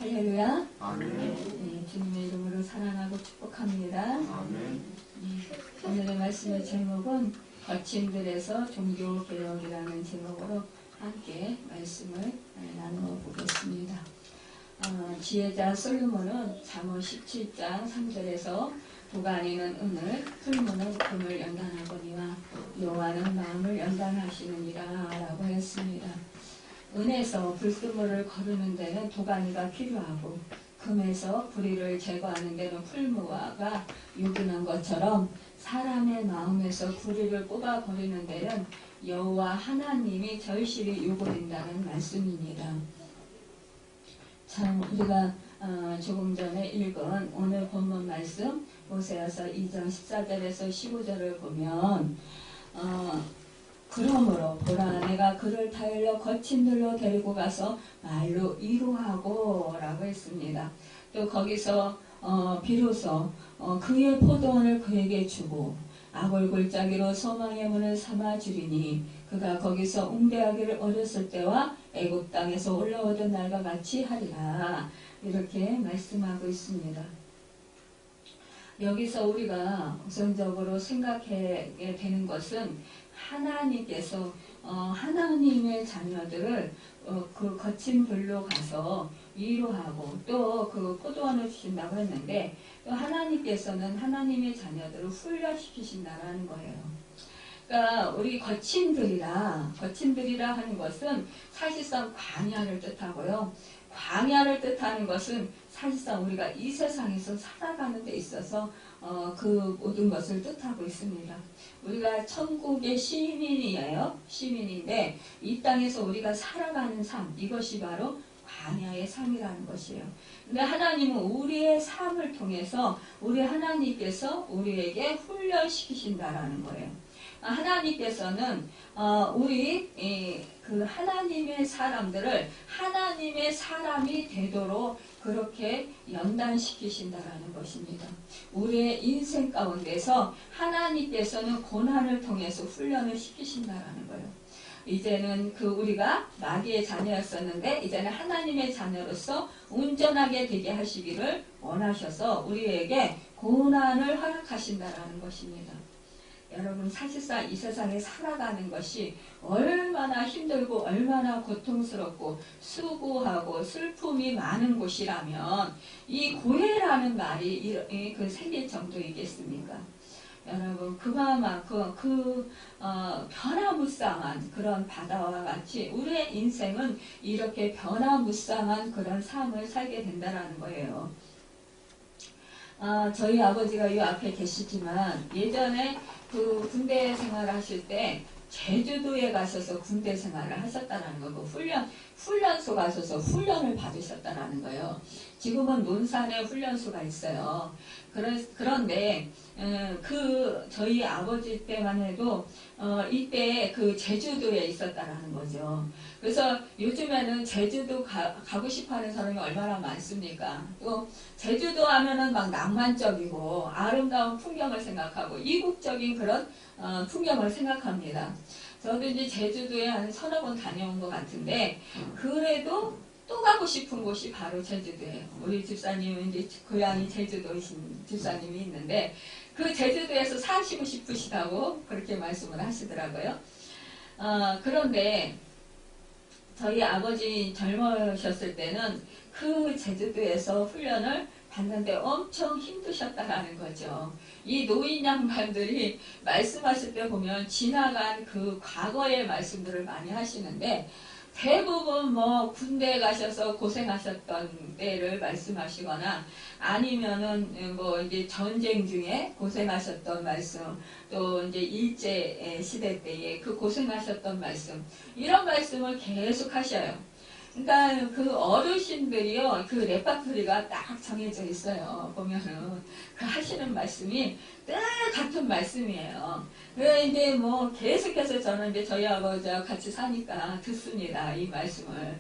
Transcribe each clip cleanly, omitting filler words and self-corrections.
할렐루야. 아멘. 네, 주님의 이름으로 사랑하고 축복합니다. 아멘. 오늘의 말씀의 제목은 거친들에서 종교개혁이라는 제목으로 함께 말씀을 나누어 보겠습니다. 지혜자 솔로몬은 잠언 17장 3절에서 도가니는 은을, 풀무는 금을 연단하거니와 여호와는 마음을 연단하시느니라 라고 했습니다. 은에서 불순물을 거르는 데는 도가니가 필요하고 금에서 불의를 제거하는 데는 풀무화가 요긴한 것처럼 사람의 마음에서 불의를 뽑아버리는 데는 여호와 하나님이 절실히 요구된다는 말씀입니다. 참 우리가 조금 전에 읽은 오늘 본문 말씀 호세아서 2장 14절에서 15절을 보면 그러므로 보라 내가 그를 타일러 거친 들로 데리고 가서 말로 위로하고 라고 했습니다. 또 거기서 비로소 그의 포도원을 그에게 주고 악을 골짜기로 소망의 문을 삼아 주리니 그가 거기서 웅대하기를 어렸을 때와 애굽 땅에서 올라오던 날과 같이 하리라 이렇게 말씀하고 있습니다. 여기서 우리가 우선적으로 생각해야 되는 것은 하나님께서 하나님의 자녀들을 그 거친 불로 가서 위로하고 또 그 포도원을 주신다고 했는데 또 하나님께서는 하나님의 자녀들을 훈련시키신다라는 거예요. 그러니까 우리 거친들이라 하는 것은 사실상 광야를 뜻하고요. 광야를 뜻하는 것은 사실상 우리가 이 세상에서 살아가는 데 있어서 그 모든 것을 뜻하고 있습니다. 우리가 천국의 시민이에요. 시민인데 이 땅에서 우리가 살아가는 삶 이것이 바로 광야의 삶이라는 것이에요. 근데 하나님은 우리의 삶을 통해서 우리 하나님께서 우리에게 훈련시키신다라는 거예요. 하나님께서는 우리 그 하나님의 사람들을 하나님의 사람이 되도록 그렇게 연단시키신다라는 것입니다. 우리의 인생 가운데서 하나님께서는 고난을 통해서 훈련을 시키신다라는 거예요. 이제는 우리가 마귀의 자녀였었는데 이제는 하나님의 자녀로서 온전하게 되게 하시기를 원하셔서 우리에게 고난을 허락하신다라는 것입니다. 여러분 사실상 이 세상에 살아가는 것이 얼마나 힘들고 얼마나 고통스럽고 수고하고 슬픔이 많은 곳이라면 이 고해라는 말이 생길 정도이겠습니까? 여러분 그만큼 변화무쌍한 그런 바다와 같이 우리의 인생은 이렇게 변화무쌍한 그런 삶을 살게 된다는 거예요. 저희 아버지가 이 앞에 계시지만 예전에 그 군대 생활을 하실 때 제주도에 가셔서 군대 생활을 하셨다는 거고 훈련소 가셔서 훈련을 받으셨다는 거예요. 지금은 논산에 훈련소가 있어요. 그런데 저희 아버지 때만 해도 이때 그 제주도에 있었다라는 거죠. 그래서 요즘에는 제주도 가고 싶어하는 사람이 얼마나 많습니까? 또 제주도 하면은 막 낭만적이고 아름다운 풍경을 생각하고 이국적인 그런 풍경을 생각합니다. 저도 이제 제주도에 한 서너 번 다녀온 것 같은데 그래도 또 가고 싶은 곳이 바로 제주도예요. 우리 집사님은 이제 고향이 제주도이신 집사님이 있는데 그 제주도에서 사시고 싶으시다고 그렇게 말씀을 하시더라고요. 그런데 저희 아버지 젊으셨을 때는 그 제주도에서 훈련을 받는데 엄청 힘드셨다라는 거죠. 이 노인 양반들이 말씀하실 때 보면 지나간 그 과거의 말씀들을 많이 하시는데 대부분 군대에 가셔서 고생하셨던 때를 말씀하시거나 아니면은 이제 전쟁 중에 고생하셨던 말씀 또 이제 일제 시대 때에 그 고생하셨던 말씀 이런 말씀을 계속 하셔요. 그러니까 그 어르신들이요 그 레파토리가 딱 정해져 있어요. 보면은 그 하시는 말씀이 늘 같은 말씀이에요. 그래 이제 계속해서 저는 이제 저희 아버지와 같이 사니까 듣습니다 이 말씀을.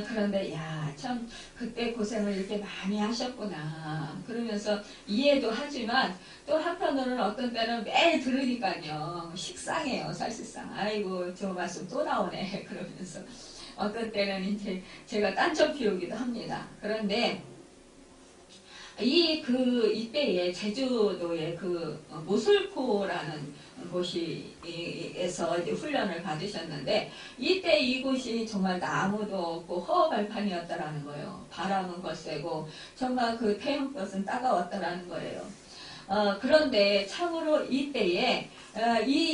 그런데 참 그때 고생을 이렇게 많이 하셨구나 그러면서 이해도 하지만 또 한편으로는 어떤 때는 매일 들으니까요 식상해요 사실상. 아이고 저 말씀 또 나오네 그러면서 어떤 때는 이제 제가 딴청 피우기도 합니다. 그런데 이때에 제주도의 모슬포라는 곳에서 이제 훈련을 받으셨는데, 이때 이곳이 정말 나무도 없고 허허발판이었다라는 거예요. 바람은 거세고, 정말 그 태양볕은 따가웠다라는 거예요. 그런데 참으로 이때에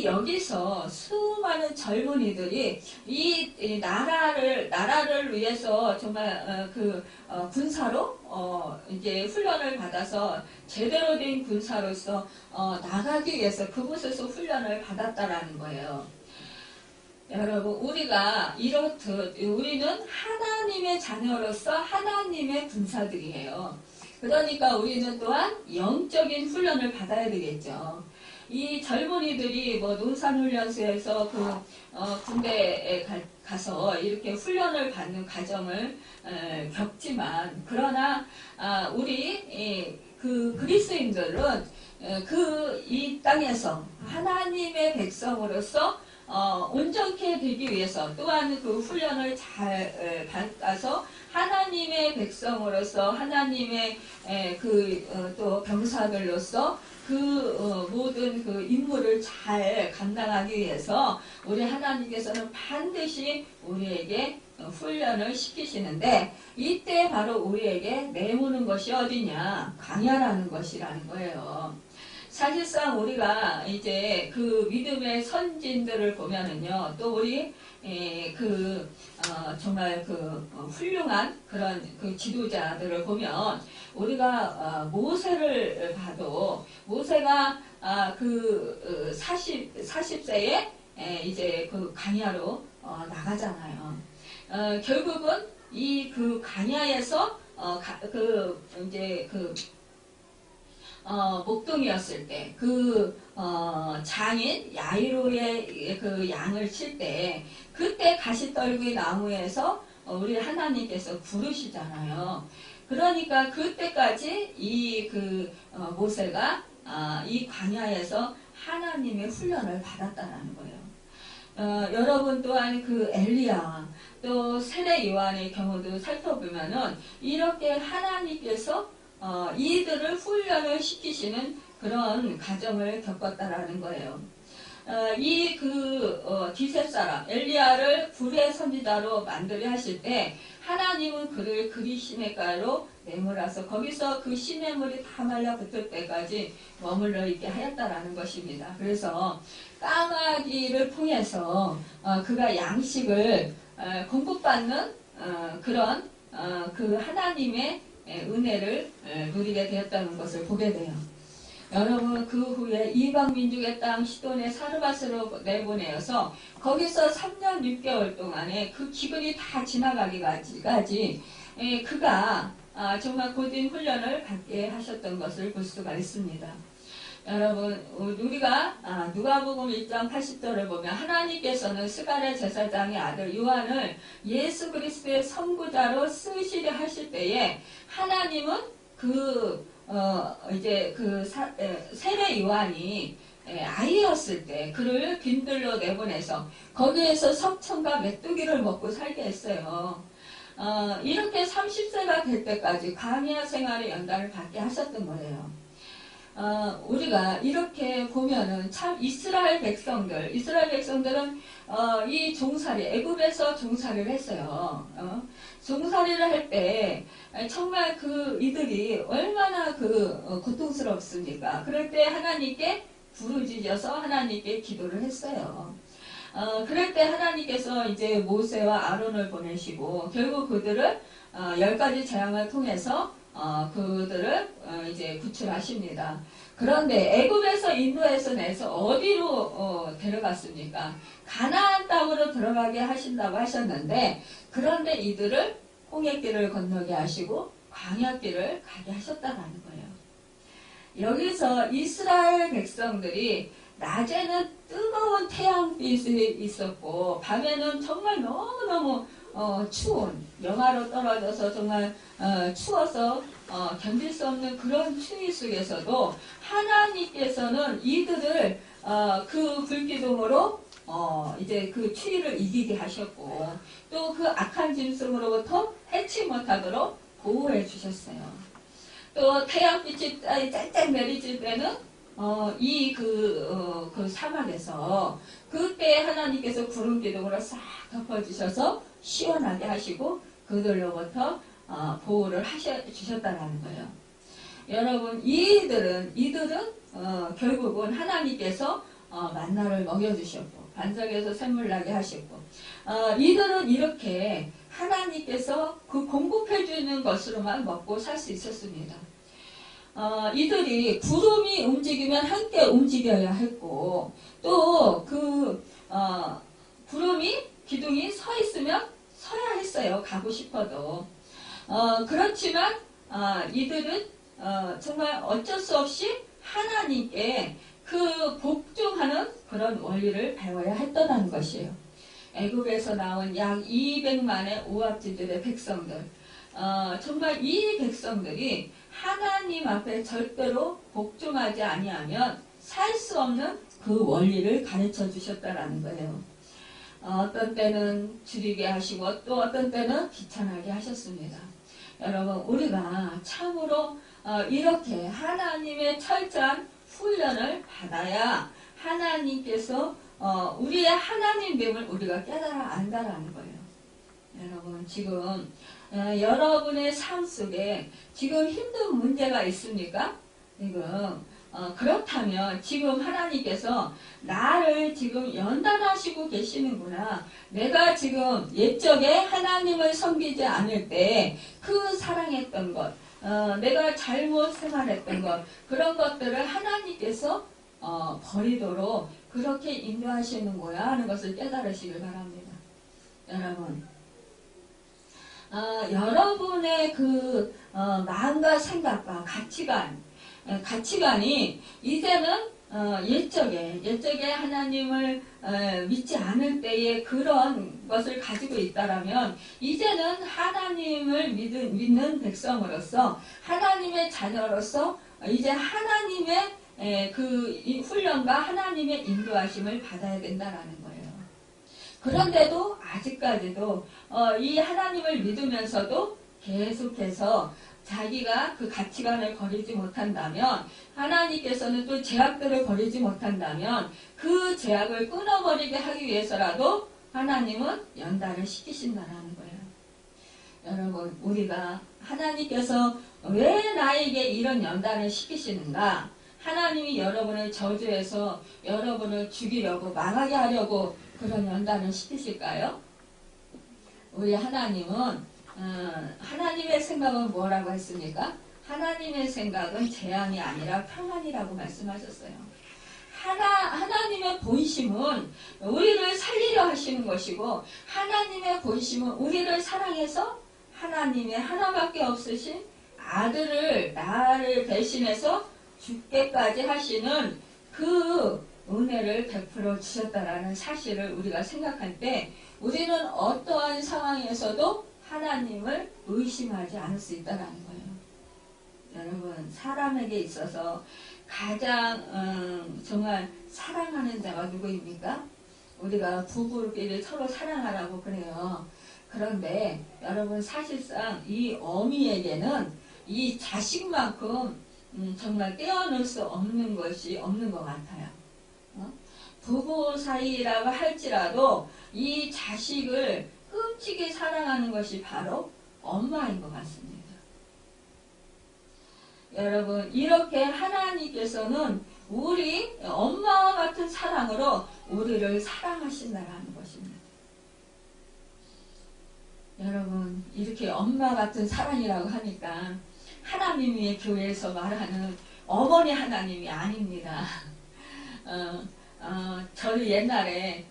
여기서 수많은 젊은이들이 이 나라를 위해서 정말 군사로 이제 훈련을 받아서 제대로 된 군사로서 나가기 위해서 그곳에서 훈련을 받았다라는 거예요. 여러분, 우리가 이렇듯 우리는 하나님의 자녀로서 하나님의 군사들이에요. 그러니까 우리는 또한 영적인 훈련을 받아야 되겠죠. 이 젊은이들이 논산훈련소에서 군대에 가서 이렇게 훈련을 받는 과정을 겪지만, 그러나 우리 그리스인들은 이 땅에서 하나님의 백성으로서 온전케 되기 위해서, 또한 그 훈련을 잘 받아서 하나님의 백성으로서 하나님의 또 병사들로서 모든 임무를 잘 감당하기 위해서 우리 하나님께서는 반드시 우리에게 훈련을 시키시는데, 이때 바로 우리에게 내모는 것이 어디냐? 광야라는 것이라는 거예요. 사실상 우리가 이제 믿음의 선진들을 보면은요, 또 우리 정말 훌륭한 그런 지도자들을 보면, 우리가 모세를 봐도, 모세가 40세에 이제 광야로 나가잖아요. 결국은 이 광야에서 이제 목동이었을 때, 장인 야이로의 양을 칠 때, 그때 가시떨기 나무에서 우리 하나님께서 부르시잖아요. 그러니까 그때까지 모세가 이 광야에서 하나님의 훈련을 받았다는 거예요. 여러분 또한 엘리야, 또 세례 요한의 경우도 살펴보면은 이렇게 하나님께서 이들을 훈련을 시키시는 그런 과정을 겪었다라는 거예요. 디셉사람 엘리야를 불의 선지자로 만들려 하실 때, 하나님은 그를 그리시냇가로 내몰아서 거기서 그 시냇물이 다 말라붙을 때까지 머물러 있게 하였다라는 것입니다. 그래서 까마귀를 통해서 그가 양식을 공급받는 그런 하나님의 은혜를 누리게 되었다는 것을 보게 돼요. 여러분, 그 후에 이방 민족의 땅 시돈의 사르밧으로 내보내어서 거기서 3년 6개월 동안에 그 기근이 다 지나가기까지 그가 정말 고된 훈련을 받게 하셨던 것을 볼 수가 있습니다. 여러분, 우리가 누가복음 1장 80절을 보면, 하나님께서는 스가랴 제사장의 아들 요한을 예수 그리스도의 선구자로 쓰시려 하실 때에, 하나님은 세례 요한이 아이였을 때 그를 빈들로 내보내서 거기에서 석청과 메뚜기를 먹고 살게 했어요. 이렇게 30세가 될 때까지 광야 생활의 연단을 받게 하셨던 거예요. 우리가 이렇게 보면은 참 이스라엘 백성들은 이 종살이, 애굽에서 종살이를 했어요. 종살이를 할 때 정말 이들이 얼마나 고통스럽습니까? 그럴 때 하나님께 부르짖어서 하나님께 기도를 했어요. 그럴 때 하나님께서 이제 모세와 아론을 보내시고, 결국 그들을 10가지 재앙을 통해서 그들을 이제 구출하십니다. 그런데 애굽에서 인도에서 내서 어디로 데려갔습니까? 가나안 땅으로 들어가게 하신다고 하셨는데, 그런데 이들을 홍해길을 건너게 하시고 광야길을 가게 하셨다는 거예요. 여기서 이스라엘 백성들이 낮에는 뜨거운 태양빛이 있었고, 밤에는 정말 너무너무 추운 영하로 떨어져서 정말 추워서 견딜 수 없는 그런 추위 속에서도 하나님께서는 이들을 그 불기둥으로 이제 그 추위를 이기게 하셨고 또 그 악한 짐승으로부터 해치 못하도록 보호해 주셨어요. 또 태양빛이 짤짤 내리칠 때는 그 사막에서 그때 하나님께서 구름 기둥으로 싹 덮어주셔서 시원하게 하시고 그들로부터 보호를 주셨다는 거예요. 여러분 이들은 결국은 하나님께서 만나를 먹여주셨고 반석에서 샘물 나게 하셨고 이들은 이렇게 하나님께서 그 공급해 주는 것으로만 먹고 살 수 있었습니다. 이들이 구름이 움직이면 함께 움직여야 했고 또 그 구름이 기둥이 서 있으면 서야 했어요. 가고 싶어도. 그렇지만 이들은 정말 어쩔 수 없이 하나님께 그 복종하는 그런 원리를 배워야 했다는 것이에요. 애굽에서 나온 약 200만의 오합지들의 백성들, 정말 이 백성들이 하나님 앞에 절대로 복종하지 아니하면 살 수 없는 그 원리를 가르쳐 주셨다라는 거예요. 어떤 때는 줄이게 하시고 또 어떤 때는 귀찮게 하셨습니다. 여러분 우리가 참으로 이렇게 하나님의 철저한 훈련을 받아야 하나님께서 우리의 하나님됨을 우리가 깨달아 안다라는 거예요. 여러분 지금 여러분의 삶 속에 지금 힘든 문제가 있습니까? 지금 그렇다면 지금 하나님께서 나를 지금 연단하시고 계시는구나. 내가 지금 옛적에 하나님을 섬기지 않을 때 그 사랑했던 것, 내가 잘못 생활했던 것, 그런 것들을 하나님께서 버리도록 그렇게 인도하시는 거야 하는 것을 깨달으시길 바랍니다. 여러분 여러분의 그 마음과 생각과 가치관이 이제는 옛적에 하나님을 믿지 않을 때의 그런 것을 가지고 있다라면 이제는 하나님을 믿는 백성으로서 하나님의 자녀로서 이제 하나님의 그 훈련과 하나님의 인도하심을 받아야 된다라는 거예요. 그런데도 아직까지도 이 하나님을 믿으면서도 계속해서 자기가 그 가치관을 버리지 못한다면 하나님께서는 또 제약들을 버리지 못한다면 그 제약을 끊어버리게 하기 위해서라도 하나님은 연단을 시키신다는 거예요. 여러분 우리가 하나님께서 왜 나에게 이런 연단을 시키시는가? 하나님이 여러분을 저주해서 여러분을 죽이려고 망하게 하려고 그런 연단을 시키실까요? 우리 하나님은 하나님의 생각은 뭐라고 했습니까? 하나님의 생각은 재앙이 아니라 평안이라고 말씀하셨어요. 하나님의 본심은 우리를 살리려 하시는 것이고 하나님의 본심은 우리를 사랑해서 하나님의 하나밖에 없으신 아들을 나를 대신해서 죽게까지 하시는 그 은혜를 베풀어 주셨다라는 사실을 우리가 생각할 때 우리는 어떠한 상황에서도 하나님을 의심하지 않을 수 있다는 거예요. 여러분 사람에게 있어서 가장 정말 사랑하는 자가 누구입니까? 우리가 부부끼리 서로 사랑하라고 그래요. 그런데 여러분 사실상 이 어미에게는 이 자식만큼 정말 떼어놓을 수 없는 것이 없는 것 같아요. 부부 사이라고 할지라도 이 자식을 끔찍이 사랑하는 것이 바로 엄마인 것 같습니다. 여러분 이렇게 하나님께서는 우리 엄마와 같은 사랑으로 우리를 사랑하신다는 것입니다. 여러분 이렇게 엄마 같은 사랑이라고 하니까 하나님이 교회에서 말하는 어머니 하나님이 아닙니다. 저는 옛날에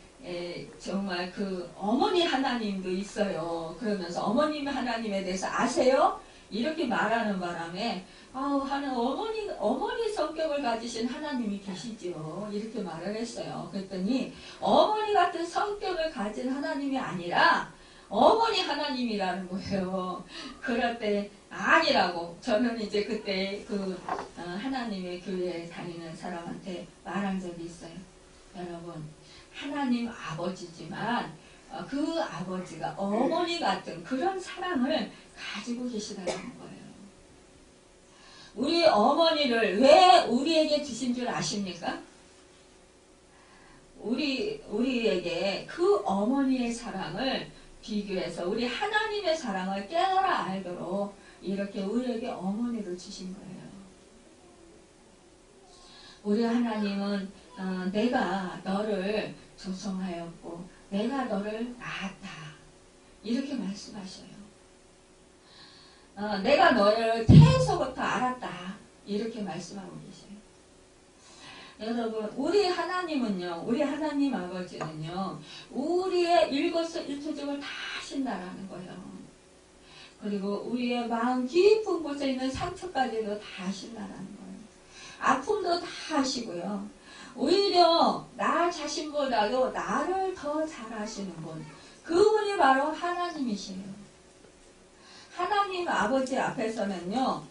정말 그 어머니 하나님도 있어요. 그러면서 어머님 하나님에 대해서 아세요? 이렇게 말하는 바람에 어머니 성격을 가지신 하나님이 계시죠. 이렇게 말을 했어요. 그랬더니 어머니 같은 성격을 가진 하나님이 아니라 어머니 하나님이라는 거예요. 그럴 때 아니라고 저는 이제 그때 하나님의 교회에 다니는 사람한테 말한 적이 있어요. 여러분, 하나님 아버지지만 그 아버지가 어머니 같은 그런 사랑을 가지고 계시다는 거예요. 우리 어머니를 왜 우리에게 주신 줄 아십니까? 우리에게 그 어머니의 사랑을 비교해서 우리 하나님의 사랑을 깨달아 알도록 이렇게 우리에게 어머니를 주신 거예요. 우리 하나님은 내가 너를 조성하였고 내가 너를 낳았다 이렇게 말씀하셔요. 내가 너를 태에서부터 알았다 이렇게 말씀하고 계세요. 여러분, 우리 하나님은요, 우리 하나님 아버지는요, 우리의 일거수일투족을 다 하신다라는 거예요. 그리고 우리의 마음 깊은 곳에 있는 상처까지도 다 하신다라는 거예요. 아픔도 다 하시고요. 오히려 나 자신보다도 나를 더 잘 아시는 분, 그분이 바로 하나님이시에요. 하나님 아버지 앞에서는요,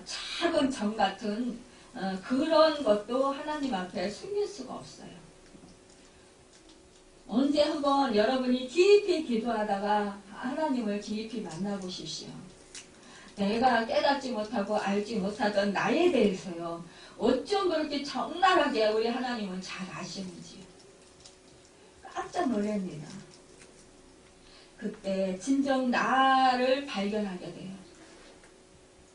작은 점 같은 그런 것도 하나님 앞에 숨길 수가 없어요. 언제 한번 여러분이 깊이 기도하다가 하나님을 깊이 만나보십시오. 내가 깨닫지 못하고 알지 못하던 나에 대해서요. 어쩜 그렇게 적나라하게 우리 하나님은 잘 아시는지 깜짝 놀랍니다. 그때 진정 나를 발견하게 돼요.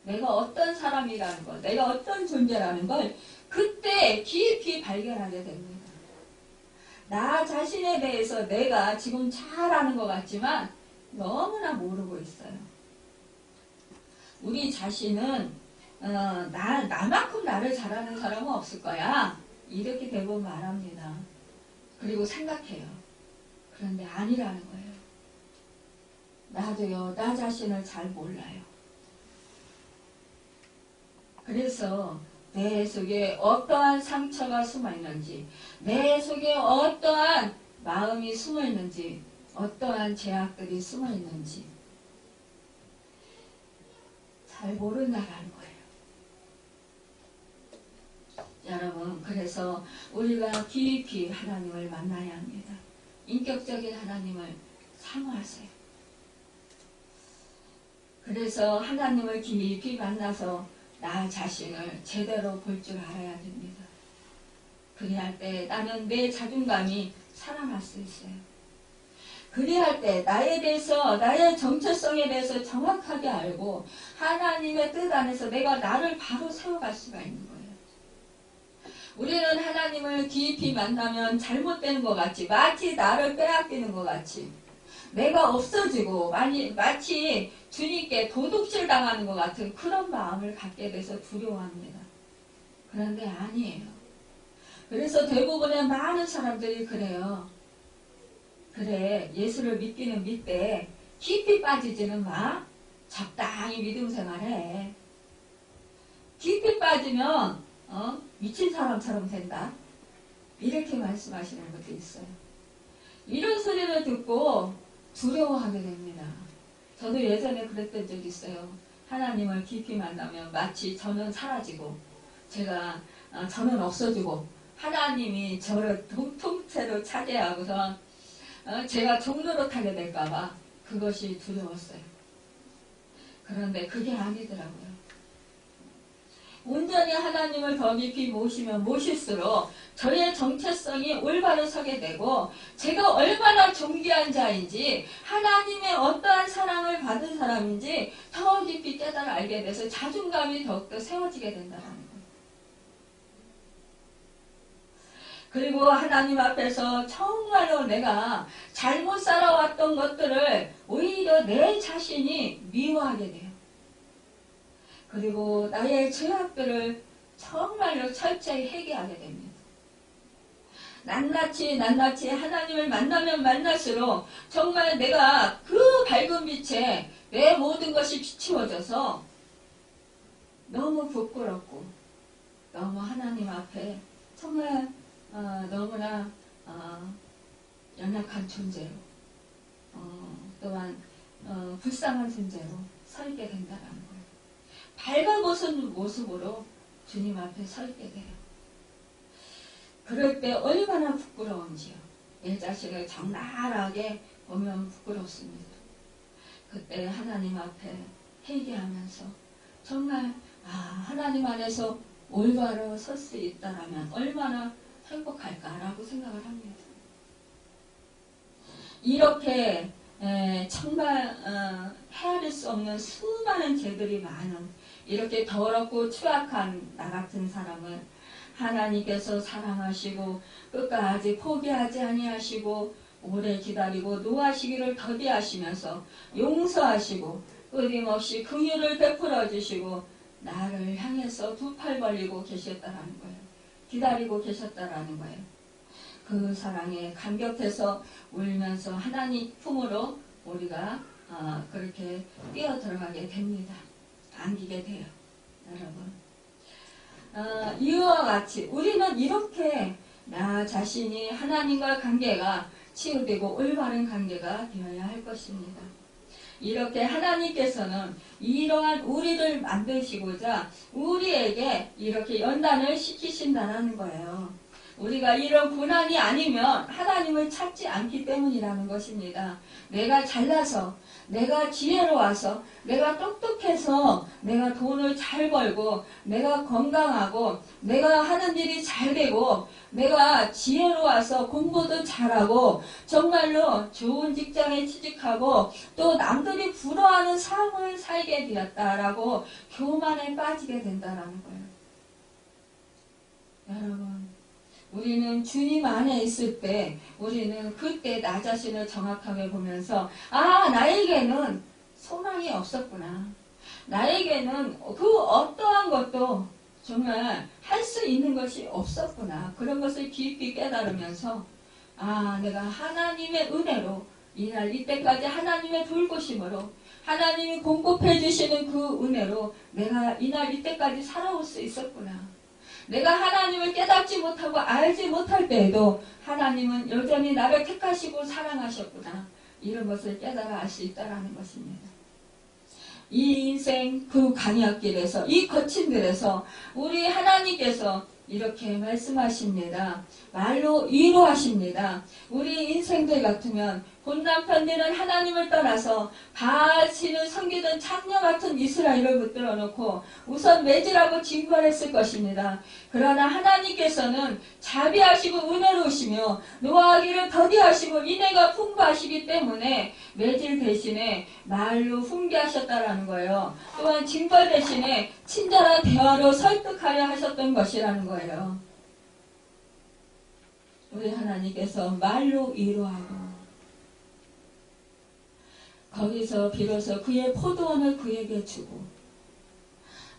내가 어떤 사람이라는 것, 내가 어떤 존재라는 걸 그때 깊이 발견하게 됩니다. 나 자신에 대해서 내가 지금 잘 아는 것 같지만 너무나 모르고 있어요. 우리 자신은 나만큼 나를 잘 아는 사람은 없을 거야. 이렇게 대부분 말합니다. 그리고 생각해요. 그런데 아니라는 거예요. 나도요, 나 자신을 잘 몰라요. 그래서 내 속에 어떠한 상처가 숨어있는지, 내 속에 어떠한 마음이 숨어있는지, 어떠한 제약들이 숨어있는지 잘 모른다라는 거예요. 여러분, 그래서 우리가 깊이 하나님을 만나야 합니다. 인격적인 하나님을 사모하세요. 그래서 하나님을 깊이 만나서 나 자신을 제대로 볼 줄 알아야 됩니다. 그리할 때 나는 내 자존감이 살아날 수 있어요. 그리할 때 나에 대해서, 나의 정체성에 대해서 정확하게 알고 하나님의 뜻 안에서 내가 나를 바로 세워갈 수가 있는 거예요. 우리는 하나님을 깊이 만나면 잘못되는 것 같이, 마치 나를 빼앗기는 것 같이, 내가 없어지고 마치 주님께 도둑질 당하는 것 같은 그런 마음을 갖게 돼서 두려워합니다. 그런데 아니에요. 그래서 대부분의 많은 사람들이 그래요. 그래, 예수를 믿기는 믿되 깊이 빠지지는 마. 적당히 믿음 생활해. 깊이 빠지면 미친 사람처럼 된다. 이렇게 말씀하시는 것도 있어요. 이런 소리를 듣고 두려워하게 됩니다. 저도 예전에 그랬던 적이 있어요. 하나님을 깊이 만나면 마치 저는 사라지고 저는 없어지고 하나님이 저를 통째로 차지하고서 제가 종로로 타게 될까봐 그것이 두려웠어요. 그런데 그게 아니더라고요. 온전히 하나님을 더 깊이 모시면 모실수록 저의 정체성이 올바로 서게 되고 제가 얼마나 존귀한 자인지 하나님의 어떠한 사랑을 받은 사람인지 더 깊이 깨달아 알게 돼서 자존감이 더욱더 세워지게 된다는 거예요. 그리고 하나님 앞에서 정말로 내가 잘못 살아왔던 것들을 오히려 내 자신이 미워하게 돼요. 그리고 나의 죄악들을 정말로 철저히 회개하게 됩니다. 낱낱이 하나님을 만나면 만날수록 정말 내가 그 밝은 빛에 내 모든 것이 비추어져서 너무 부끄럽고 너무 하나님 앞에 정말 너무나 연약한 존재로 또한 불쌍한 존재로 서 있게 된다는 거예요. 밝아벗은 모습으로 주님 앞에 서 있게 돼요. 그럴 때 얼마나 부끄러운지요. 내 자신을 적나라하게 보면 부끄럽습니다. 그때 하나님 앞에 회개하면서 정말 하나님 안에서 올바로 설 수 있다라면 얼마나 행복할까라고 생각을 합니다. 이렇게 정말 헤아릴 수 없는 수많은 죄들이 많은 이렇게 더럽고 추악한 나 같은 사람을 하나님께서 사랑하시고 끝까지 포기하지 아니하시고 오래 기다리고 노하시기를 더디하시면서 용서하시고 끊임없이 긍휼을 베풀어 주시고 나를 향해서 두 팔 벌리고 계셨다라는 거예요. 기다리고 계셨다라는 거예요. 그 사랑에 감격해서 울면서 하나님 품으로 우리가 그렇게 뛰어 들어가게 됩니다. 안기게 돼요. 여러분, 이와 같이 우리는 이렇게 나 자신이 하나님과 관계가 치유되고 올바른 관계가 되어야 할 것입니다. 이렇게 하나님께서는 이러한 우리를 만드시고자 우리에게 이렇게 연단을 시키신다는 거예요. 우리가 이런 고난이 아니면 하나님을 찾지 않기 때문이라는 것입니다. 내가 잘나서, 내가 지혜로워서, 내가 똑똑해서, 내가 돈을 잘 벌고, 내가 건강하고, 내가 하는 일이 잘 되고, 내가 지혜로워서 공부도 잘하고, 정말로 좋은 직장에 취직하고, 또 남들이 부러워하는 삶을 살게 되었다라고 교만에 빠지게 된다는 거예요. 여러분, 우리는 주님 안에 있을 때 우리는 그때 나 자신을 정확하게 보면서 나에게는 소망이 없었구나. 나에게는 그 어떠한 것도 정말 할 수 있는 것이 없었구나. 그런 것을 깊이 깨달으면서 내가 하나님의 은혜로 이날 이때까지 하나님의 돌보심으로 하나님이 공급해 주시는 그 은혜로 내가 이날 이때까지 살아올 수 있었구나. 내가 하나님을 깨닫지 못하고 알지 못할 때에도 하나님은 여전히 나를 택하시고 사랑하셨구나. 이런 것을 깨달아 알 수 있다는 것입니다. 이 인생 그 강약길에서 이 거친 길에서 우리 하나님께서 이렇게 말씀하십니다. 말로 위로하십니다. 우리 인생들 같으면 본남편들은 하나님을 떠나서 바알신을 섬기던 창녀 같은 이스라엘을 붙들어 놓고 우선 매질하고 징벌했을 것입니다. 그러나 하나님께서는 자비하시고 은혜로우시며 노하기를 더디하시고 인애가 풍부하시기 때문에 매질 대신에 말로 훈계하셨다라는 거예요. 또한 징벌 대신에 친절한 대화로 설득하려 하셨던 것이라는 거예요. 우리 하나님께서 말로 위로하고 거기서 비로소 그의 포도원을 그에게 주고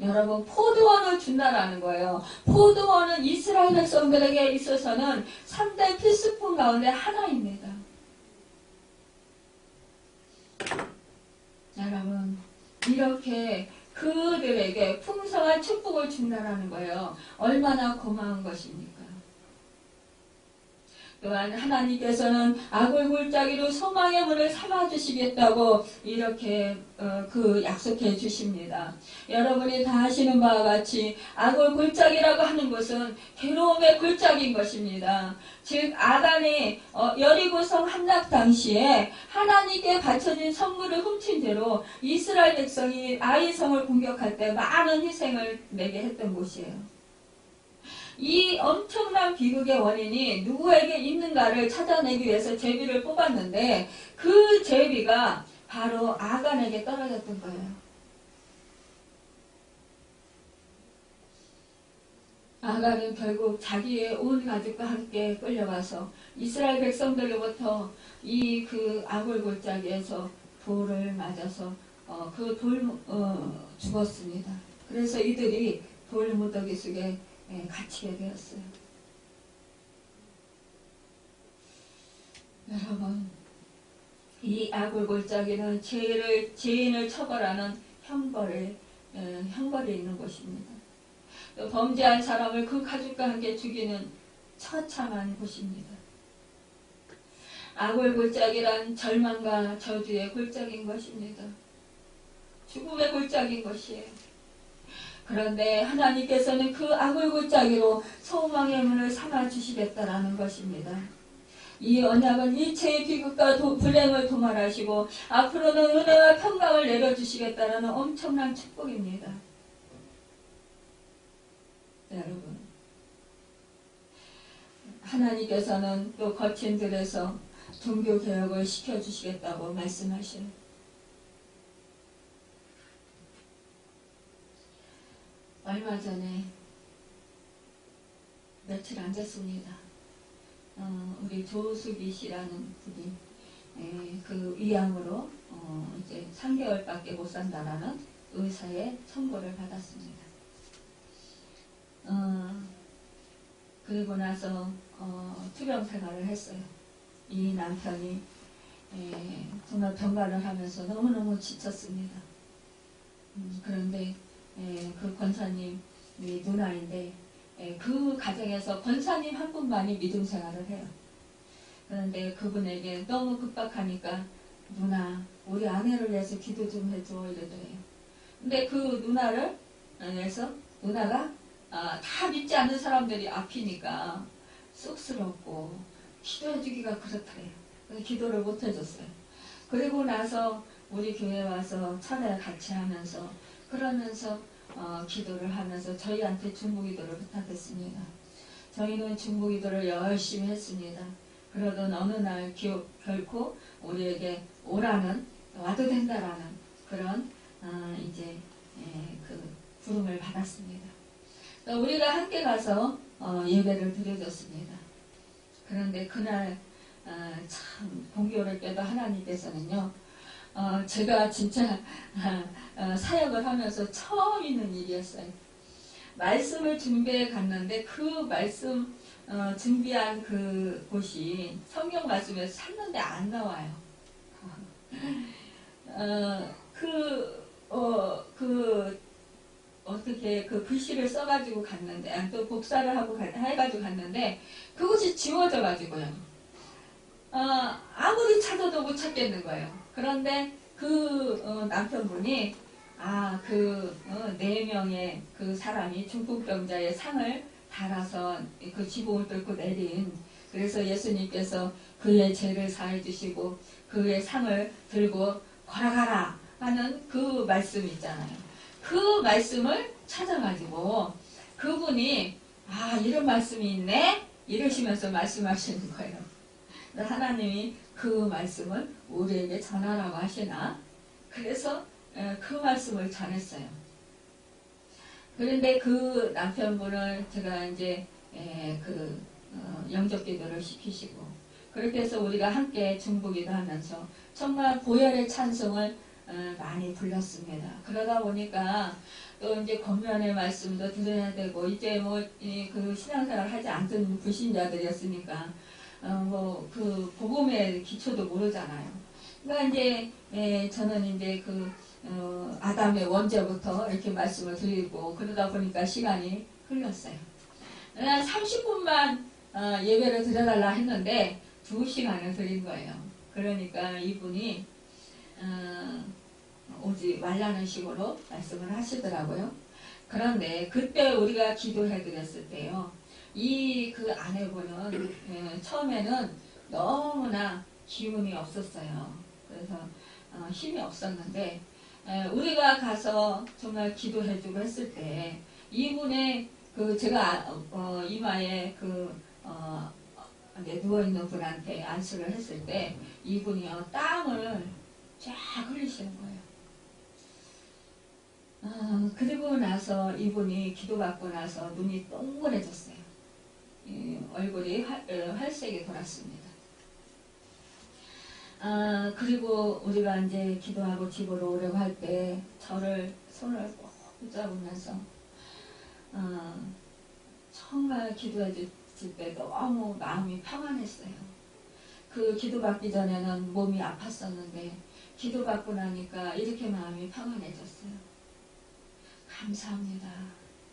여러분 포도원을 준다라는 거예요. 포도원은 이스라엘 백성들에게 있어서는 3대 필수품 가운데 하나입니다. 여러분 이렇게 그들에게 풍성한 축복을 준다라는 거예요. 얼마나 고마운 것입니까? 또한 하나님께서는 악을 골짜기로 소망의 문을 삼아주시겠다고 이렇게 그 약속해 주십니다. 여러분이 다 아시는 바와 같이 악을 골짜기라고 하는 것은 괴로움의 골짜기인 것입니다. 즉 아간이 여리고성 함락 당시에 하나님께 바쳐진 선물을 훔친 죄로 이스라엘 백성이 아이성을 공격할 때 많은 희생을 내게 했던 곳이에요. 이 엄청난 비극의 원인이 누구에게 있는가를 찾아내기 위해서 제비를 뽑았는데 그 제비가 바로 아간에게 떨어졌던 거예요. 아간은 결국 자기의 온 가족과 함께 끌려가서 이스라엘 백성들로부터 이 그 아골 골짜기에서 돌을 맞아서 죽었습니다. 그래서 이들이 돌 무더기 속에 갇히게 되었어요. 여러분, 이 아골 골짜기는 죄인을 처벌하는 형벌이 있는 곳입니다. 또 범죄한 사람을 그 가족과 함께 죽이는 처참한 곳입니다. 악을 골짜기란 절망과 저주의 골짜기인 것입니다. 죽음의 골짜기인 것이에요. 그런데 하나님께서는 그 악을 골짜기로 소망의 문을 삼아주시겠다라는 것입니다. 이 언약은 일체의 비극과 불행을 도말하시고 앞으로는 은혜와 평강을 내려주시겠다라는 엄청난 축복입니다. 네, 여러분, 하나님께서는 또 거친 들에서 종교개혁을 시켜주시겠다고 말씀하셔요. 얼마 전에 며칠 앉았습니다. 우리 조수기 씨라는 분이 그 위암으로 이제 3개월밖에 못 산다라는 의사의 선고를 받았습니다. 그리고 나서 투병 생활을 했어요. 이 남편이 정말 병간을 하면서 너무너무 지쳤습니다. 그런데 그 권사님이 누나인데 그 가정에서 권사님 한 분만이 믿음 생활을 해요. 그런데 그분에게 너무 급박하니까 누나 우리 아내를 위해서 기도 좀 해줘 이러더래요. 근데 그 누나를 위해서 누나가 다 믿지 않는 사람들이 앞이니까 쑥스럽고 기도해주기가 그렇더래요. 그래서 기도를 못 해줬어요. 그리고 나서 우리 교회 와서 찬양 같이 하면서 그러면서 기도를 하면서 저희한테 중보기도를 부탁했습니다. 저희는 중보기도를 열심히 했습니다. 그러던 어느 날 결코 우리에게 와도 된다라는 그런 이제 그 부름을 받았습니다. 우리가 함께 가서 예배를 드려줬습니다. 그런데 그날 참 공교롭게도 하나님께서는요, 제가 진짜 사역을 하면서 처음 있는 일이었어요. 말씀을 준비해 갔는데 그 말씀 준비한 그 곳이 성경 말씀에서 찾는데 안 나와요. 어떻게 그 글씨를 써가지고 갔는데, 또 복사를 해가지고 갔는데, 그곳이 지워져가지고요. 아무리 찾아도 못 찾겠는 거예요. 그런데 그 남편분이, 네 명의 그 사람이 중풍병자의 상을 달아서 그 지붕을 뚫고 내린, 그래서 예수님께서 그의 죄를 사해 주시고 그의 상을 들고 걸어가라 하는 그 말씀 있잖아요. 그 말씀을 찾아가지고 그분이 이런 말씀이 있네 이러시면서 말씀하시는 거예요. 하나님이 그 말씀을 우리에게 전하라고 하시나 그래서 그 말씀을 전했어요. 그런데 그 남편분을 제가 이제 영접 기도를 시키시고 그렇게 해서 우리가 함께 중보기도 하면서 정말 보혈의 찬송을 많이 불렀습니다. 그러다 보니까 또 이제 권면의 말씀도 들어야 되고 이제 그 신앙생활 하지 않던 불신자들이었으니까 그 복음의 기초도 모르잖아요. 그러니까 이제 저는 이제 아담의 원죄부터 이렇게 말씀을 드리고 그러다 보니까 시간이 흘렀어요. 30분만 예배를 드려달라 했는데 2시간을 드린 거예요. 그러니까 이분이 오지 말라는 식으로 말씀을 하시더라고요. 그런데 그때 우리가 기도해 드렸을 때요. 그 아내분은 처음에는 너무나 기운이 없었어요. 그래서 힘이 없었는데 우리가 가서 정말 기도해주고 했을 때 이분의 제가 이마에 누워있는 분한테 안수를 했을 때 이분이요 땀을 쫙 흘리시는 거예요. 그리고 나서 이분이 기도받고 나서 눈이 동그래졌어요. 얼굴이 활색이 돌았습니다. 그리고 우리가 이제 기도하고 집으로 오려고 할 때 저를 손을 꼭 붙잡으면서 정말 기도해 주실 때 너무 마음이 평안했어요. 그 기도받기 전에는 몸이 아팠었는데 기도받고 나니까 이렇게 마음이 평안해졌어요. 감사합니다.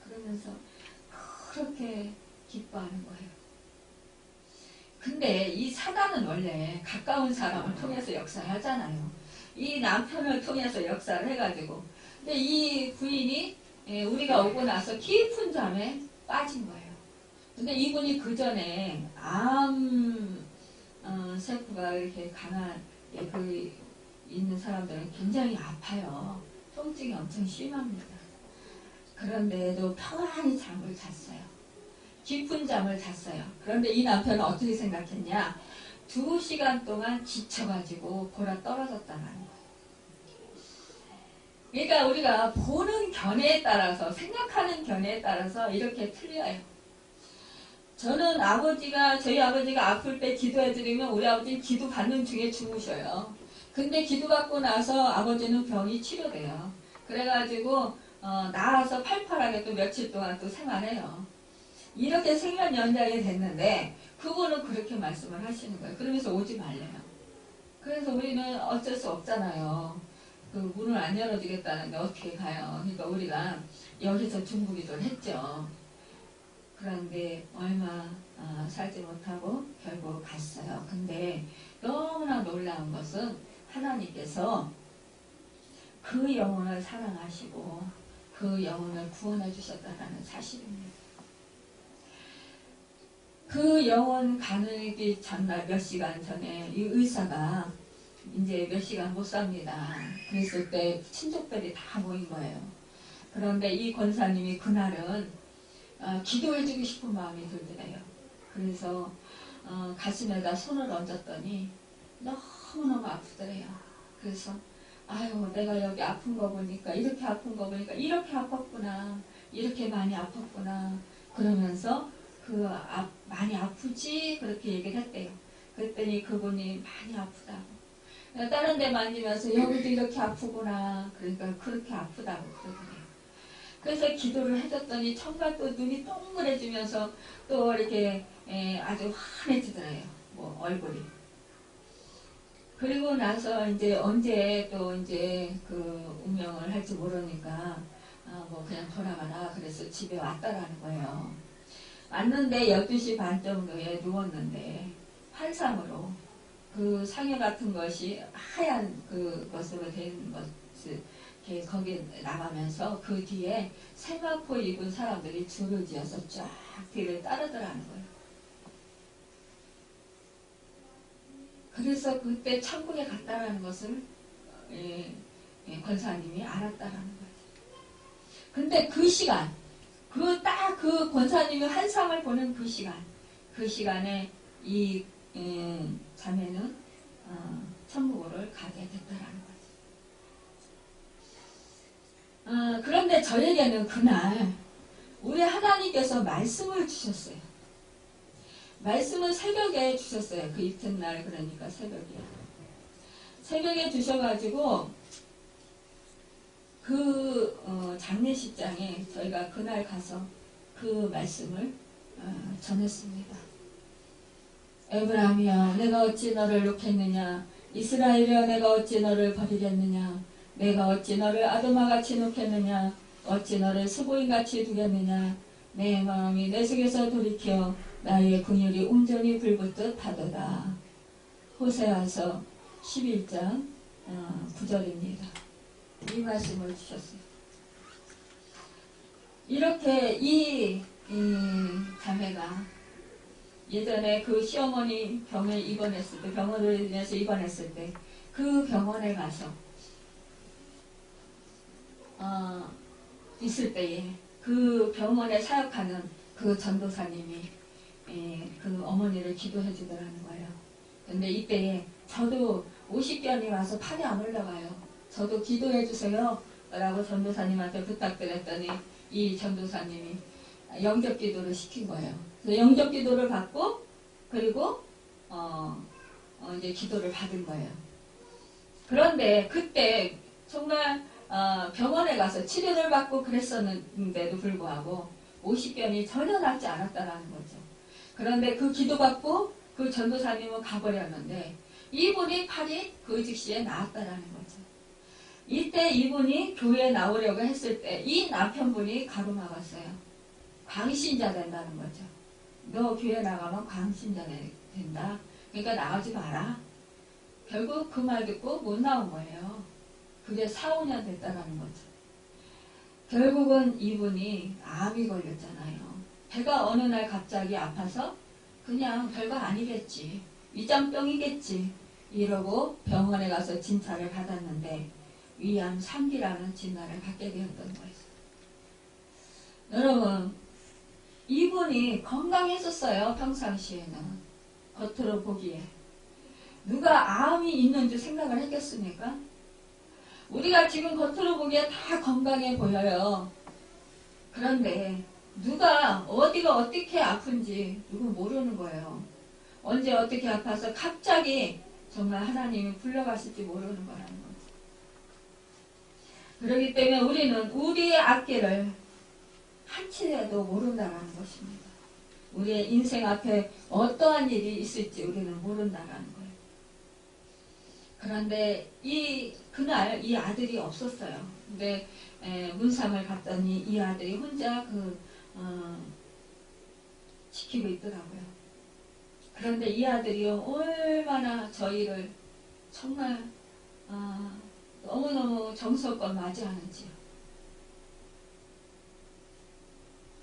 그러면서 그렇게 기뻐하는 거예요. 근데 이 사단은 원래 가까운 사람을 통해서 역사를 하잖아요. 이 남편을 통해서 역사를 해가지고. 근데 이 부인이 우리가 오고 나서 깊은 잠에 빠진 거예요. 근데 이분이 그 전에 세포가 이렇게 강한 그 있는 사람들은 굉장히 아파요. 통증이 엄청 심합니다. 그런데도 평안히 잠을 잤어요. 깊은 잠을 잤어요. 그런데 이 남편은 어떻게 생각했냐? 2시간 동안 지쳐가지고 골아 떨어졌다는 거예요. 그러니까 우리가 보는 견해에 따라서, 생각하는 견해에 따라서 이렇게 틀려요. 저희 아버지가 아플 때 기도해드리면 우리 아버지는 기도 받는 중에 주무셔요. 근데 기도받고 나서 아버지는 병이 치료돼요. 그래가지고 나와서 팔팔하게 또 며칠 동안 또 생활해요. 이렇게 생명 연장이 됐는데 그분은 그렇게 말씀을 하시는 거예요. 그러면서 오지 말래요. 그래서 우리는 어쩔 수 없잖아요. 그 문을 안 열어주겠다는데 어떻게 가요. 그러니까 우리가 여기서 중부기도를 했죠. 그런데 얼마 살지 못하고 결국 갔어요. 근데 너무나 놀라운 것은 하나님께서 그 영혼을 사랑하시고 그 영혼을 구원해 주셨다는 사실입니다. 그 영혼 가는기 전날 몇 시간 전에 이 의사가 이제 몇 시간 못 삽니다. 그랬을 때 친족들이 다 모인 거예요. 그런데 이 권사님이 그날은 기도해주고 싶은 마음이 들더래요. 그래서 가슴에다 손을 얹었더니 너무너무 아프더래요. 그래서 아유 내가 여기 아픈 거 보니까 이렇게 아픈 거 보니까 이렇게 아팠구나. 이렇게 많이 아팠구나. 그러면서 많이 아프지? 그렇게 얘기를 했대요. 그랬더니 그분이 많이 아프다고. 다른 데 만지면서 여기도 이렇게 아프구나. 그러니까 그렇게 아프다고 그러더래요. 그래서 기도를 해줬더니 정말 또 눈이 동그래지면서 또 이렇게 아주 환해지더래요. 얼굴이. 그리고 나서 이제 언제 또 이제 그 운명을 할지 모르니까 그냥 돌아가라. 그래서 집에 왔다라는 거예요. 왔는데 12시 반 정도에 누웠는데 환상으로 그 상여 같은 것이 하얀 것으로 된 것을 거기 나가면서 그 뒤에 세마포 입은 사람들이 줄을 지어서 쫙 뒤를 따르더라는 거예요. 그래서 그때 천국에 갔다라는 것을 권사님이 알았다라는 거예요. 근데 그 시간, 그 권사님이 환상을 보는 그 시간에 이 자매는 천국을 가게 됐다라는 거죠. 그런데 저에게는 그날 우리 하나님께서 말씀을 주셨어요. 말씀을 새벽에 주셨어요. 그 이튿날 그러니까 새벽에 주셔가지고 그 장례식장에 저희가 그날 가서 그 말씀을 전했습니다. 에브라임이여 내가 어찌 너를 놓겠느냐. 이스라엘이여 내가 어찌 너를 버리겠느냐. 내가 어찌 너를 아도마같이 놓겠느냐. 어찌 너를 수고인같이 두겠느냐. 내 마음이 내 속에서 돌이켜 나의 긍휼이 온전히 불붙듯 하도다. 호세아서 11장 9절입니다. 이 말씀을 주셨어요. 이렇게 이 자매가 예전에 그 시어머니 병원을 인해서 입원했을 때 그 병원에 가서 있을 때에 그 병원에 사역하는 그 전도사님이 그 어머니를 기도해 주더라는 거예요. 근데 이때에 저도 50견이 와서 팔이 안 올라가요. 저도 기도해 주세요 라고 전도사님한테 부탁드렸더니 이 전도사님이 영접 기도를 시킨 거예요. 그래서 영접 기도를 받고 그리고 이제 기도를 받은 거예요. 그런데 그때 정말 병원에 가서 치료를 받고 그랬었는데도 불구하고 50견이 전혀 낫지 않았다라는 거죠. 그런데 그 기도받고 그 전도사님은 가버렸는데 이분이 팔이 그 즉시에 나았다라는 거죠. 이때 이분이 교회에 나오려고 했을 때 이 남편분이 가로막았어요. 광신자 된다는 거죠. 너 교회 나가면 광신자 된다. 그러니까 나가지 마라. 결국 그 말 듣고 못 나온 거예요. 그게 4, 5년 됐다라는 거죠. 결국은 이분이 암이 걸렸잖아요. 배가 어느 날 갑자기 아파서 그냥 별거 아니겠지. 위장병이겠지. 이러고 병원에 가서 진찰을 받았는데 위암 3기라는 진단을 받게 되었던 거예요. 여러분, 이분이 건강했었어요. 평상시에는. 겉으로 보기에. 누가 암이 있는 줄 생각을 했겠습니까? 우리가 지금 겉으로 보기에 다 건강해 보여요. 그런데 누가 어디가 어떻게 아픈지 누구 모르는 거예요. 언제 어떻게 아파서 갑자기 정말 하나님이 불러가실지 모르는 거라는 거죠. 그렇기 때문에 우리는 우리의 앞길을 한치라도 모른다라는 것입니다. 우리의 인생 앞에 어떠한 일이 있을지 우리는 모른다라는 거예요. 그런데 그날 이 아들이 없었어요. 근데 문상을 갔더니 이 아들이 혼자 지키고 있더라고요. 그런데 이 아들이 얼마나 저희를 정말 너무너무 정성껏 맞이하는지요.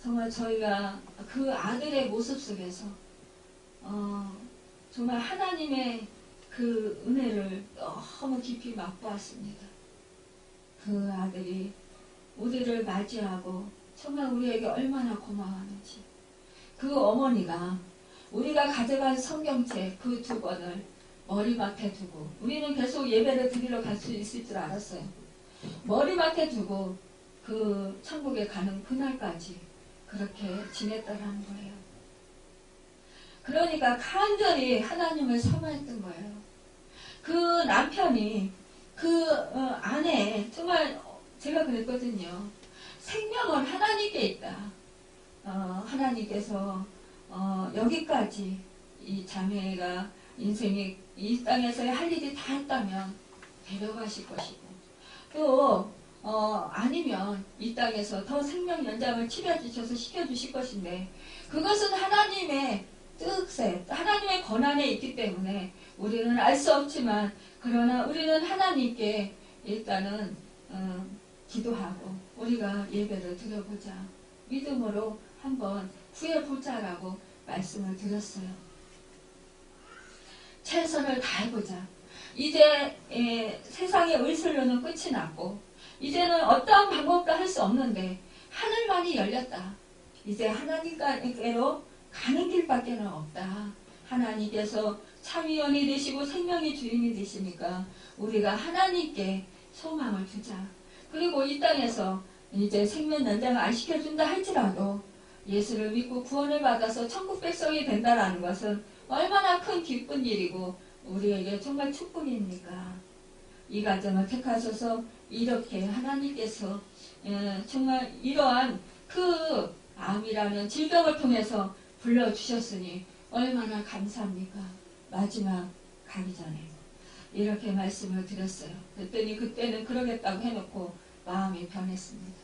정말 저희가 그 아들의 모습 속에서 정말 하나님의 그 은혜를 너무 깊이 맛보았습니다. 그 아들이 우리를 맞이하고 정말 우리에게 얼마나 고마워하는지. 그 어머니가 우리가 가져간 성경책 그 2권을 머리맡에 두고, 우리는 계속 예배를 드리러 갈 수 있을 줄 알았어요. 머리맡에 두고 그 천국에 가는 그날까지 그렇게 지냈다라는 거예요. 그러니까 간절히 하나님을 사모했던 거예요. 그 남편이 그 안에 정말 제가 그랬거든요. 생명은 하나님께 있다. 하나님께서 여기까지 이 자매가 인생이 이 땅에서의 할 일이 다 했다면 데려가실 것이고, 또 아니면 이 땅에서 더 생명 연장을 치료해주셔서 시켜주실 것인데, 그것은 하나님의 뜻에, 하나님의 권한에 있기 때문에 우리는 알 수 없지만, 그러나 우리는 하나님께 일단은 기도하고 우리가 예배를 드려보자, 믿음으로 한번 구해보자라고 말씀을 드렸어요. 최선을 다해보자. 이제 세상의 의술로는 끝이 났고, 이제는 어떠한 방법도 할 수 없는데 하늘만이 열렸다. 이제 하나님께로 가는 길밖에 없다. 하나님께서 참의원이 되시고 생명의 주인이 되시니까 우리가 하나님께 소망을 두자. 그리고 이 땅에서 이제 생명 연장을 안 시켜준다 할지라도 예수를 믿고 구원을 받아서 천국 백성이 된다는 것은 얼마나 큰 기쁜 일이고 우리에게 정말 축복입니까? 이 가정을 택하셔서 이렇게 하나님께서 정말 이러한 그 암이라는 질병을 통해서 불러주셨으니 얼마나 감사합니까? 마지막 가기 전에 이렇게 말씀을 드렸어요. 그랬더니 그때는 그러겠다고 해놓고 마음이 변했습니다.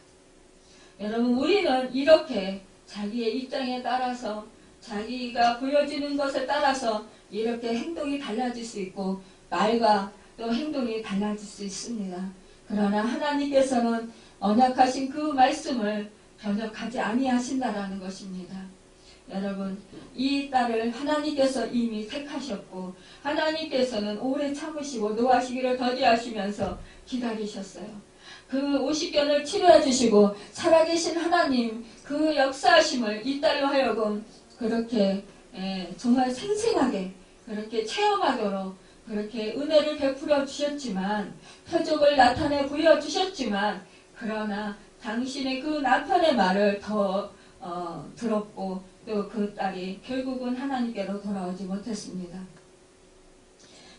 여러분, 우리는 이렇게 자기의 입장에 따라서 자기가 보여지는 것에 따라서 이렇게 행동이 달라질 수 있고 말과 또 행동이 달라질 수 있습니다. 그러나 하나님께서는 언약하신 그 말씀을 변혁하지 아니하신다라는 것입니다. 여러분, 이 딸을 하나님께서 이미 택하셨고 하나님께서는 오래 참으시고 노하시기를 더디하시면서 기다리셨어요. 그 50견을 치료해 주시고 살아계신 하나님 그 역사하심을 이 딸로 하여금 그렇게 정말 생생하게 그렇게 체험하도록 그렇게 은혜를 베풀어 주셨지만, 표적을 나타내 보여주셨지만, 그러나 당신의 그 남편의 말을 더 들었고 또 그 딸이 결국은 하나님께로 돌아오지 못했습니다.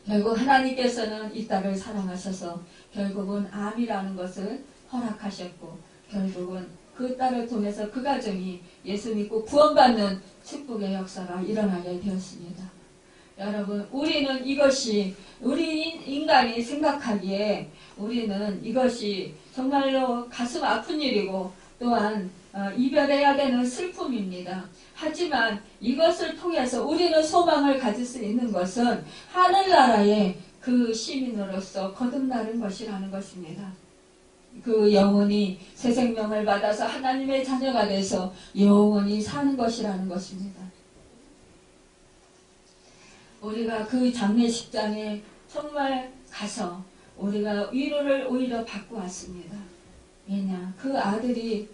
결국 하나님께서는 이 딸을 사랑하셔서 결국은 암이라는 것을 허락하셨고, 결국은 그 딸을 통해서 그 가정이 예수 믿고 구원받는 축복의 역사가 일어나게 되었습니다. 여러분, 우리는 이것이 우리 인간이 생각하기에 우리는 이것이 정말로 가슴 아픈 일이고 또한 이별해야 되는 슬픔입니다. 하지만 이것을 통해서 우리는 소망을 가질 수 있는 것은 하늘나라의 그 시민으로서 거듭나는 것이라는 것입니다. 그 영혼이 새 생명을 받아서 하나님의 자녀가 돼서 영원히 사는 것이라는 것입니다. 우리가 그 장례식장에 정말 가서 우리가 위로를 오히려 받고 왔습니다. 왜냐? 그 아들이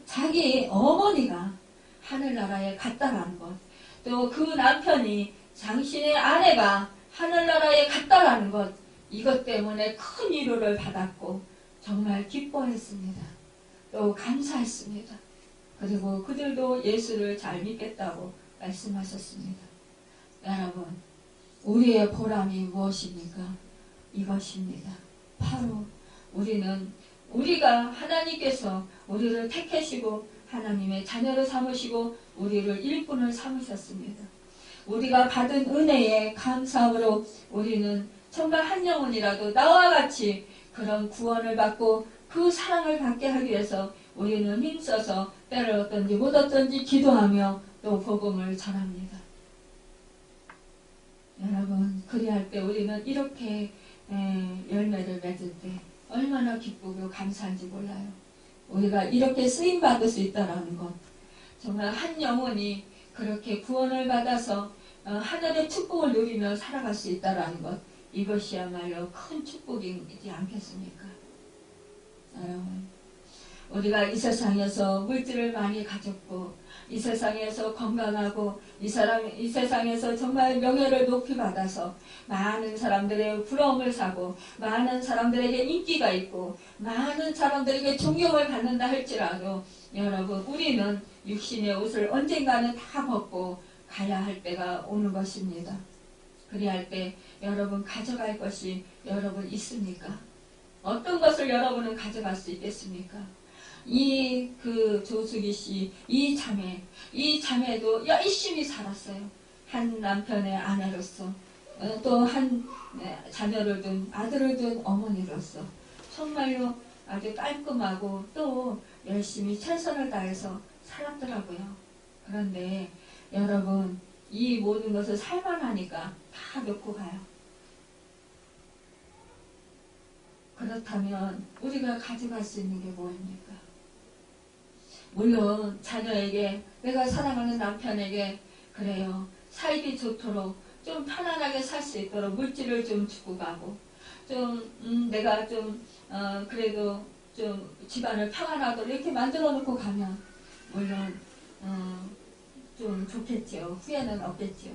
자기 어머니가 하늘나라에 갔다라는 것, 또 그 남편이 당신의 아내가 하늘나라에 갔다라는 것, 이것 때문에 큰 위로를 받았고 정말 기뻐했습니다. 또 감사했습니다. 그리고 그들도 예수를 잘 믿겠다고 말씀하셨습니다. 여러분, 우리의 보람이 무엇입니까? 이것입니다. 바로 우리가 하나님께서 우리를 택하시고 하나님의 자녀를 삼으시고 우리를 일꾼을 삼으셨습니다. 우리가 받은 은혜에 감사함으로 우리는 정말 한 영혼이라도 나와 같이 그런 구원을 받고 그 사랑을 받게 하기 위해서 우리는 힘써서 때를 얻든지 못 얻든지 기도하며 또 복음을 전합니다. 여러분, 그리할 때 우리는 이렇게 열매를 맺을 때 얼마나 기쁘고 감사한지 몰라요. 우리가 이렇게 쓰임받을 수 있다는 것, 정말 한 영혼이 그렇게 구원을 받아서 하늘의 축복을 누리며 살아갈 수 있다는 것, 이것이야말로 큰 축복이지 않겠습니까? 여러분, 우리가 이 세상에서 물질을 많이 가졌고 이 세상에서 건강하고 이 세상에서 정말 명예를 높이 받아서 많은 사람들의 부러움을 사고 많은 사람들에게 인기가 있고 많은 사람들에게 존경을 받는다 할지라도 여러분, 우리는 육신의 옷을 언젠가는 다 벗고 가야 할 때가 오는 것입니다. 그리할 때 여러분 가져갈 것이 여러분 있습니까? 어떤 것을 여러분은 가져갈 수 있겠습니까? 조수기 씨, 이 자매도 열심히 살았어요. 한 남편의 아내로서, 또 한 자녀를 둔, 아들을 둔 어머니로서, 정말로 아주 깔끔하고 또 열심히 최선을 다해서 살았더라고요. 그런데 여러분, 이 모든 것을 살만하니까 다 놓고 가요. 그렇다면 우리가 가져갈 수 있는 게 뭐입니까? 물론 자녀에게, 내가 사랑하는 남편에게 그래요, 살기 좋도록 좀 편안하게 살 수 있도록 물질을 좀 주고 가고, 내가 그래도 좀 집안을 평안하도록 이렇게 만들어 놓고 가면 물론 좀 좋겠지요. 후회는 없겠지요.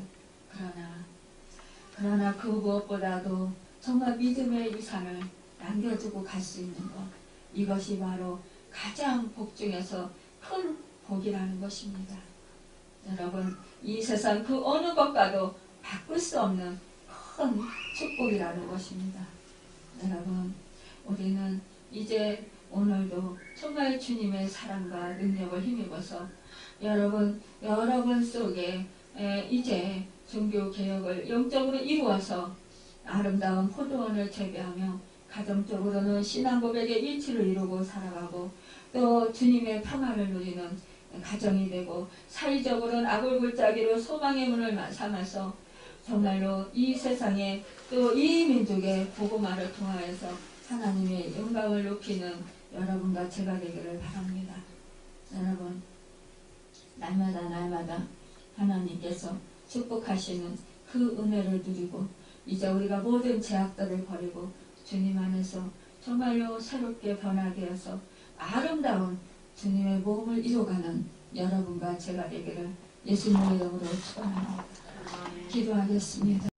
그러나 그 무엇보다도 정말 믿음의 유산을 남겨두고 갈 수 있는 것, 이것이 바로 가장 복 중에서 큰 복이라는 것입니다. 여러분, 이 세상 그 어느 것과도 바꿀 수 없는 큰 축복이라는 것입니다. 여러분, 우리는 이제 오늘도 정말 주님의 사랑과 능력을 힘입어서 여러분 속에 이제 종교개혁을 영적으로 이루어서 아름다운 포도원을 재배하며 가정적으로는 신앙고백의 일치를 이루고 살아가고 또 주님의 평안을 누리는 가정이 되고 사회적으로는 아골골짜기로 소망의 문을 삼아서 정말로 이 세상에 또 이 민족의 복음화를 통하여서 하나님의 영광을 높이는 여러분과 제가 되기를 바랍니다. 여러분, 날마다 하나님께서 축복하시는 그 은혜를 누리고 이제 우리가 모든 제약들을 버리고 주님 안에서 정말로 새롭게 변화되어서 아름다운 주님의 몸을 이루어가는 여러분과 제가 되기를 예수님의 이름으로 축원합니다. 기도하겠습니다.